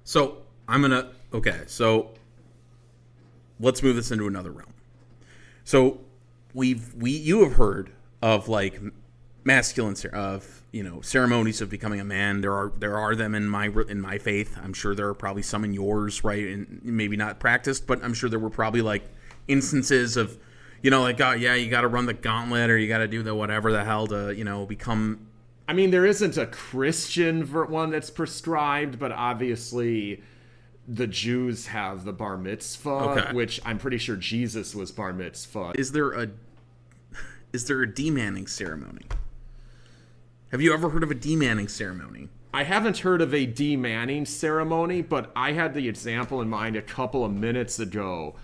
So so let's move this into another realm. So you have heard of like ceremonies of becoming a man. There are them in my faith. I'm sure there are probably some in yours, right? And maybe not practiced, but I'm sure there were probably like instances of, like, oh yeah, you got to run the gauntlet or you got to do the whatever the hell to become. I mean, there isn't a Christian one that's prescribed, but obviously the Jews have the bar mitzvah, which I'm pretty sure Jesus was bar mitzvah. Is there a demanning ceremony? Have you ever heard of a demanning ceremony? I haven't heard of a demanning ceremony, but I had the example in mind a couple of minutes ago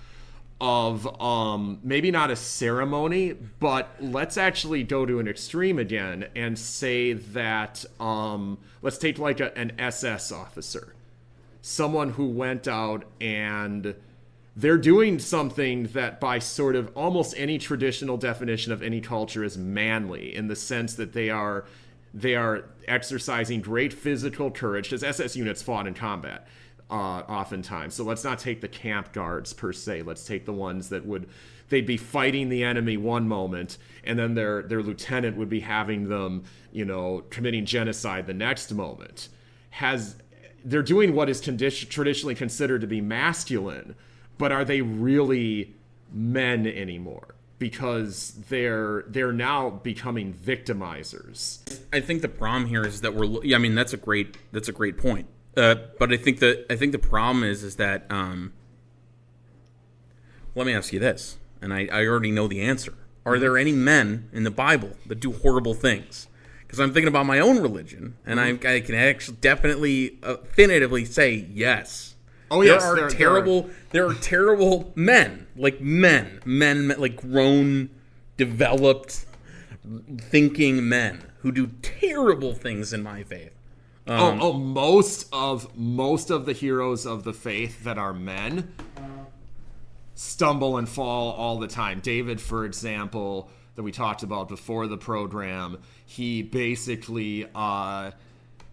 of maybe not a ceremony, but let's actually go to an extreme again and say that let's take like an SS officer, someone who went out and they're doing something that by sort of almost any traditional definition of any culture is manly, in the sense that they are exercising great physical courage, because SS units fought in combat oftentimes. So let's not take the camp guards per se. Let's take the ones that they'd be fighting the enemy one moment, and then their lieutenant would be having them, committing genocide the next moment. They're doing what is traditionally considered to be masculine, but are they really men anymore? Because they're now becoming victimizers. I think the problem here is that that's a great point. But I think the problem is that let me ask you this, and I already know the answer. Are there any men in the Bible that do horrible things? Because I'm thinking about my own religion, and I can actually definitely, definitively say yes. Oh yes, there are terrible men, like like grown, developed, thinking men who do terrible things in my faith. Most of the heroes of the faith that are men stumble and fall all the time. David, for example, that we talked about before the program, he basically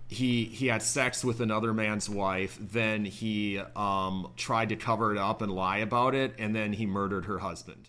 he had sex with another man's wife, then he tried to cover it up and lie about it, and then he murdered her husband.